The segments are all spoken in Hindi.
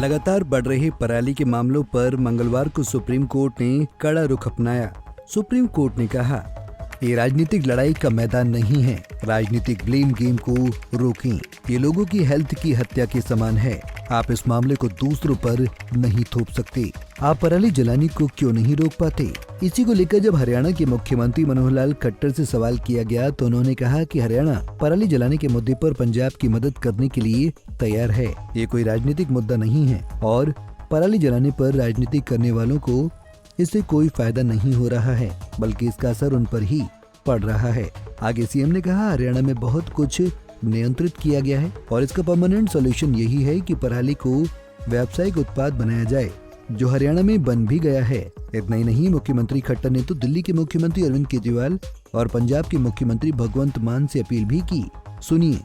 लगातार बढ़ रहे पराली के मामलों पर मंगलवार को सुप्रीम कोर्ट ने कड़ा रुख अपनाया। सुप्रीम कोर्ट ने कहा, ये राजनीतिक लड़ाई का मैदान नहीं है। राजनीतिक ब्लेम गेम को रोकें। ये लोगों की हेल्थ की हत्या के समान है। आप इस मामले को दूसरों पर नहीं थोप सकते। आप पराली जलाने को क्यों नहीं रोक पाते? इसी को लेकर जब हरियाणा के मुख्यमंत्री मनोहर लाल खट्टर से सवाल किया गया तो उन्होंने कहा कि हरियाणा पराली जलाने के मुद्दे पर पंजाब की मदद करने के लिए तैयार है। ये कोई राजनीतिक मुद्दा नहीं है और पराली जलाने पर राजनीति करने वालों को इससे कोई फायदा नहीं हो रहा है, बल्कि इसका असर उन पर ही पड़ रहा है। आगे सीएम ने कहा, हरियाणा में बहुत कुछ नियंत्रित किया गया है और इसका परमानेंट सॉल्यूशन यही है कि पराली को व्यावसायिक उत्पाद बनाया जाए, जो हरियाणा में बन भी गया है। इतना ही नहीं, मुख्यमंत्री खट्टर ने तो दिल्ली के मुख्यमंत्री अरविंद केजरीवाल और पंजाब के मुख्यमंत्री भगवंत मान से अपील भी की। सुनिए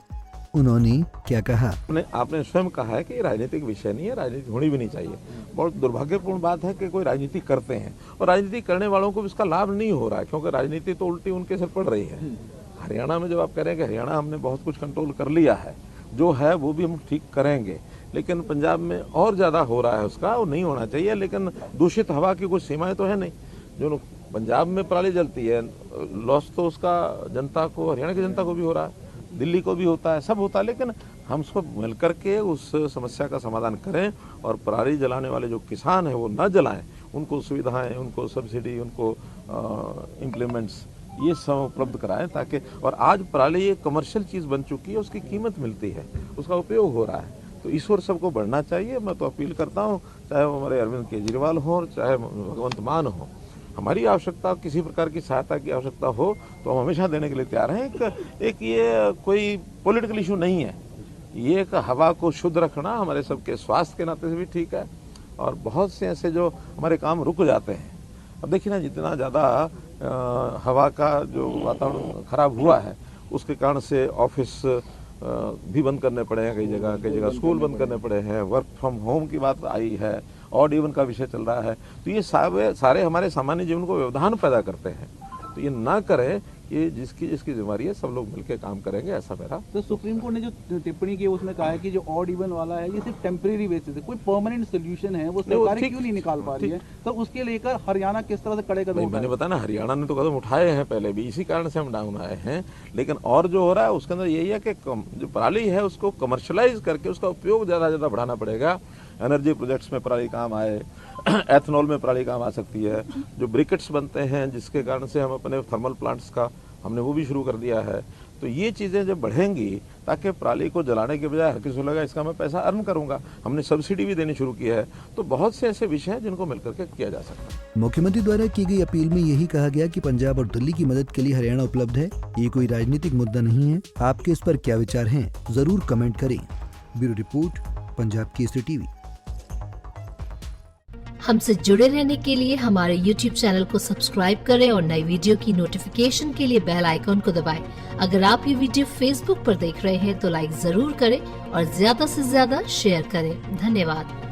उन्होंने क्या कहा। आपने स्वयं कहा है कि राजनीतिक विषय नहीं है, राजनीति होनी भी नहीं चाहिए। बहुत दुर्भाग्यपूर्ण बात है कि कोई राजनीति करते हैं और राजनीति करने वालों को इसका लाभ नहीं हो रहा है, क्योंकि राजनीति तो उल्टी उनके सिर पड़ रही है। हरियाणा में जब आप कह रहे हैं कि हरियाणा हमने बहुत कुछ कंट्रोल कर लिया है, जो है वो भी हम ठीक करेंगे, लेकिन पंजाब में और ज्यादा हो रहा है, उसका वो नहीं होना चाहिए। लेकिन दूषित हवा की कुछ सीमाएं तो है नहीं। जो पंजाब में पराली जलती है, लॉस तो उसका जनता को, हरियाणा की जनता को भी हो रहा है, दिल्ली को भी होता है, सब होता है। लेकिन हम सब मिलकर के उस समस्या का समाधान करें और पराली जलाने वाले जो किसान हैं वो न जलाएं, उनको सुविधाएं, उनको सब्सिडी, उनको इम्प्लीमेंट्स ये सब उपलब्ध कराएं, ताकि, और आज पराली एक कमर्शियल चीज़ बन चुकी है, उसकी कीमत मिलती है, उसका उपयोग हो रहा है, तो इस ओर सबको बढ़ना चाहिए। मैं तो अपील करता हूँ, चाहे वो हमारे अरविंद केजरीवाल हो, चाहे भगवंत मान हो, हमारी आवश्यकता, किसी प्रकार की सहायता की आवश्यकता हो तो हम हमेशा देने के लिए तैयार हैं। एक ये कोई पॉलिटिकल इशू नहीं है, ये एक हवा को शुद्ध रखना हमारे सबके स्वास्थ्य के नाते से भी ठीक है। और बहुत से ऐसे जो हमारे काम रुक जाते हैं, अब देखिए ना, जितना ज़्यादा हवा का जो वातावरण खराब हुआ है, उसके कारण से ऑफिस भी बंद करने पड़े हैं, कई जगह स्कूल बंद करने पड़े हैं, वर्क फ्रॉम होम की बात आई है, ऑड इवन का विषय चल रहा है। तो ये सारे हमारे सामान्य जीवन को व्यवधान पैदा करते हैं, तो ये ना करें। ये जिसकी बीमारी है, सब लोग मिलकर काम करेंगे, ऐसा मेरा। तो सुप्रीम कोर्ट ने जो टिप्पणी की उसमें कहा है कि जो ऑड इवन वाला है ये सिर्फ टेम्परेरी बेसिस है, कोई परमानेंट सोल्यूशन है वो सरकार क्यों नहीं निकाल पा रही है? तो उसके लेकर हरियाणा किस तरह से कड़े कदम उठाए? मैंने बताया ना, हरियाणा ने तो कदम उठाए हैं पहले भी, इसी कारण से हम डाउन आए हैं। लेकिन और जो हो रहा है उसके अंदर यही है कि जो पराली है उसको कमर्शलाइज करके उसका उपयोग ज़्यादा से ज़्यादा बढ़ाना पड़ेगा। एनर्जी प्रोजेक्ट्स में पराली काम आए, एथनॉल में पराली काम आ सकती है, जो ब्रिकेट्स बनते हैं जिसके कारण से हम अपने थर्मल प्लांट्स का हमने वो भी शुरू कर दिया है। तो ये चीज़ें जब बढ़ेंगी, ताकि पराली को जलाने के बजाय हर किसी को लगा इसका मैं पैसा अर्न करूंगा, हमने सब्सिडी भी देनी शुरू की है। तो बहुत से ऐसे विषय हैं जिनको मिलकर के किया जा सकता है। मुख्यमंत्री द्वारा की गई अपील में यही कहा गया कि पंजाब और दिल्ली की मदद के लिए हरियाणा उपलब्ध है। ये कोई राजनीतिक मुद्दा नहीं है। आपके इस पर क्या विचार हैं, जरूर कमेंट करें। Bureau report, Punjab Kesari TV. हमसे जुड़े रहने के लिए हमारे YouTube चैनल को सब्सक्राइब करें और नई वीडियो की नोटिफिकेशन के लिए बेल आइकॉन को दबाएं। अगर आप ये वीडियो Facebook पर देख रहे हैं तो लाइक जरूर करें और ज्यादा से ज्यादा शेयर करें। धन्यवाद।